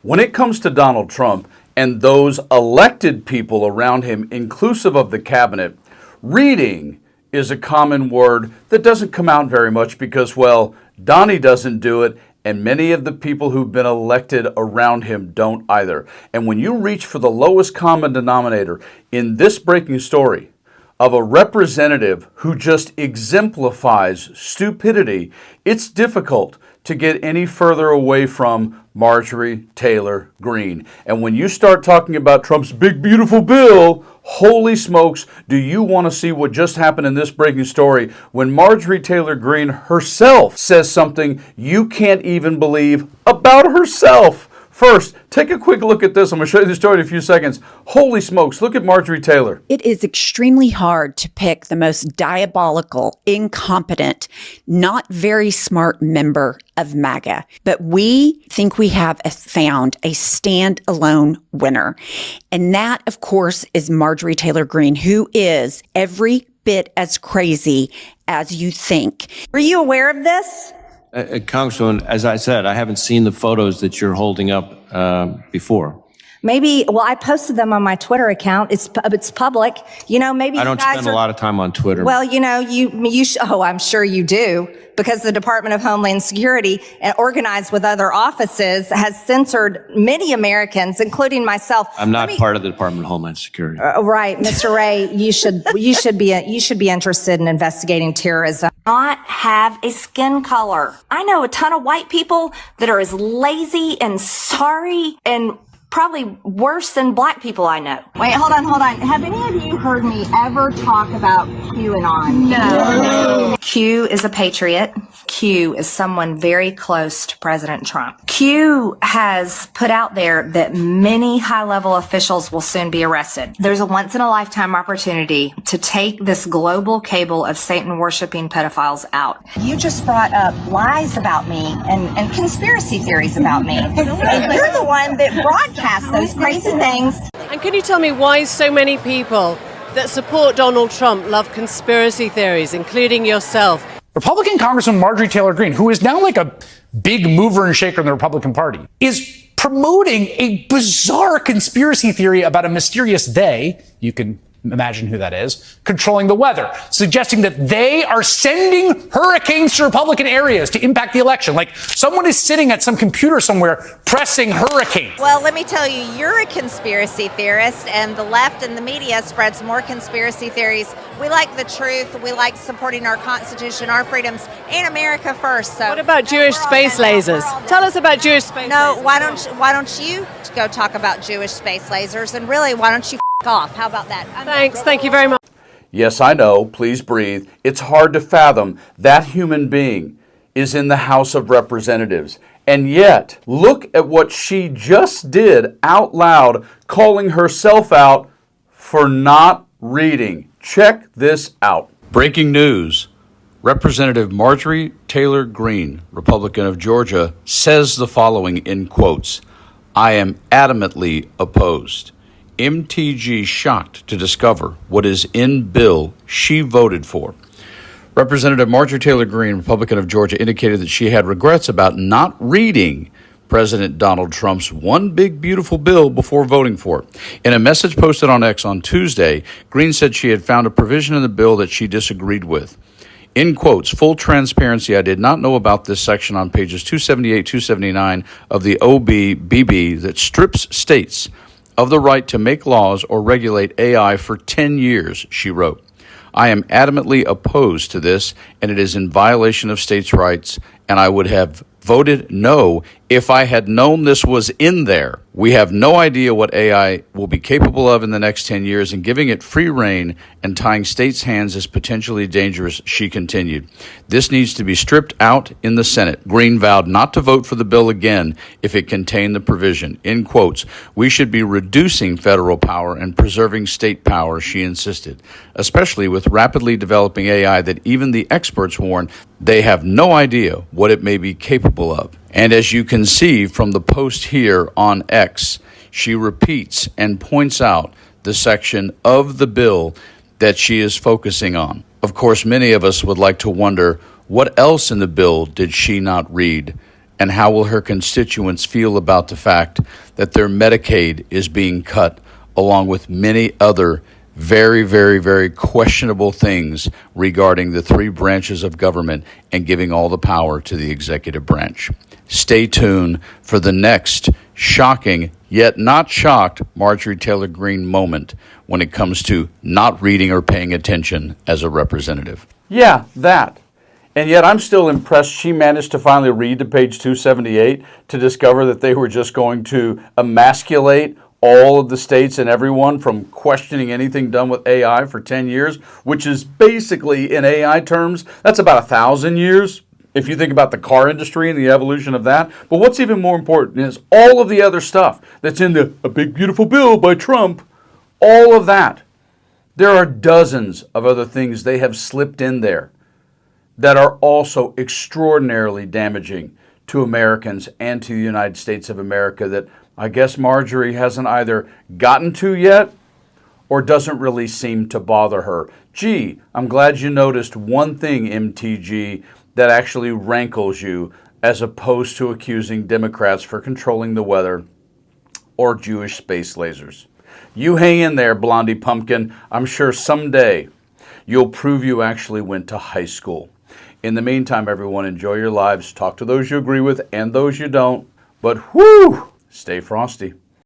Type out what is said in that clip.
When it comes to Donald Trump and those elected people around him, inclusive of the cabinet, reading is a common word that doesn't come out very much because, well, Donnie doesn't do it, and many of the people who've been elected around him don't either. And when you reach for the lowest common denominator in this breaking story of a representative who just exemplifies stupidity, it's difficult to get any further away from Marjorie Taylor Greene. And when you start talking about Trump's big, beautiful bill, holy smokes, do you want to see what just happened in this breaking story when Marjorie Taylor Greene herself says something you can't even believe about herself? First, take a quick look at this. I'm going to show you the story in a few seconds. Holy smokes, look at Marjorie Taylor. It is extremely hard to pick the most diabolical, incompetent, not very smart member of MAGA. But we think we have found a standalone winner. And that, of course, is Marjorie Taylor Greene, who is every bit as crazy as you think. Were you aware of this? Congresswoman, as I said, I haven't seen the photos that you're holding up before. Maybe, well, I posted them on my Twitter account. It's public. You know, maybe I don't spend a lot of time on Twitter. Well, you know, I'm sure you do, because the Department of Homeland Security, organized with other offices, has censored many Americans, including myself. I'm not part of the Department of Homeland Security. Right, Mr. Ray, you should be interested in investigating terrorism. Not have a skin color. I know a ton of white people that are as lazy and sorry and probably worse than black people I know. Wait, hold on. Have any of you heard me ever talk about QAnon? No. Q is a patriot. Q is someone very close to President Trump. Q has put out there that many high-level officials will soon be arrested. There's a once-in-a-lifetime opportunity to take this global cable of Satan-worshiping pedophiles out. You just brought up lies about me and conspiracy theories about me. And you're the one that broadcasts those crazy things. And can you tell me why so many people that support Donald Trump love conspiracy theories, including yourself? Republican Congresswoman Marjorie Taylor Greene, who is now like a big mover and shaker in the Republican Party, is promoting a bizarre conspiracy theory about a mysterious they, you can imagine who that is, controlling the weather, suggesting that they are sending hurricanes to Republican areas to impact the election. Like someone is sitting at some computer somewhere pressing hurricanes. Well, let me tell you, you're a conspiracy theorist, and the left and the media spreads more conspiracy theories. We like the truth. We like supporting our Constitution, our freedoms, and America first. So, what about Jewish space lasers? Tell us about Jewish space lasers. No, why don't you go talk about Jewish space lasers? And really, why don't you off? How about that? Thanks. Thank you very much. Yes, I know. Please breathe. It's hard to fathom that human being is in the House of Representatives. And yet, look at what she just did out loud, calling herself out for not reading. Check this out. Breaking news. Representative Marjorie Taylor Greene, Republican of Georgia, says the following in quotes: "I am adamantly opposed. MTG shocked to discover what is in bill she voted for." Representative Marjorie Taylor Greene, Republican of Georgia, indicated that she had regrets about not reading President Donald Trump's one big beautiful bill before voting for it. In a message posted on X on Tuesday, Greene said she had found a provision in the bill that she disagreed with. In quotes, "Full transparency, I did not know about this section on pages 278, 279 of the OBBB that strips states of the right to make laws or regulate AI for 10 years, she wrote. "I am adamantly opposed to this, and it is in violation of states' rights, and I would have voted no if I had known this was in there. We have no idea what AI will be capable of in the next 10 years, and giving it free rein and tying states' hands is potentially dangerous," she continued. "This needs to be stripped out in the Senate." Greene vowed not to vote for the bill again if it contained the provision. In quotes, "We should be reducing federal power and preserving state power," she insisted, especially with rapidly developing AI that even the experts warn they have no idea what it may be capable of. And as you can see from the post here on X, she repeats and points out the section of the bill that she is focusing on. Of course, many of us would like to wonder, what else in the bill did she not read? And how will her constituents feel about the fact that their Medicaid is being cut, along with many other very, very, very questionable things regarding the three branches of government and giving all the power to the executive branch? Stay tuned for the next shocking, yet not shocked, Marjorie Taylor Greene moment when it comes to not reading or paying attention as a representative. Yeah, that. And yet I'm still impressed she managed to finally read to page 278 to discover that they were just going to emasculate all of the states and everyone from questioning anything done with AI for 10 years, which is basically, in AI terms, that's about 1,000 years, if you think about the car industry and the evolution of that. But what's even more important is all of the other stuff that's in a big beautiful bill by Trump, all of that. There are dozens of other things they have slipped in there that are also extraordinarily damaging to Americans and to the United States of America that I guess Marjorie hasn't either gotten to yet or doesn't really seem to bother her. Gee, I'm glad you noticed one thing, MTG, that actually rankles you as opposed to accusing Democrats for controlling the weather or Jewish space lasers. You hang in there, Blondie Pumpkin. I'm sure someday you'll prove you actually went to high school. In the meantime, everyone, enjoy your lives. Talk to those you agree with and those you don't. But whoo, stay frosty.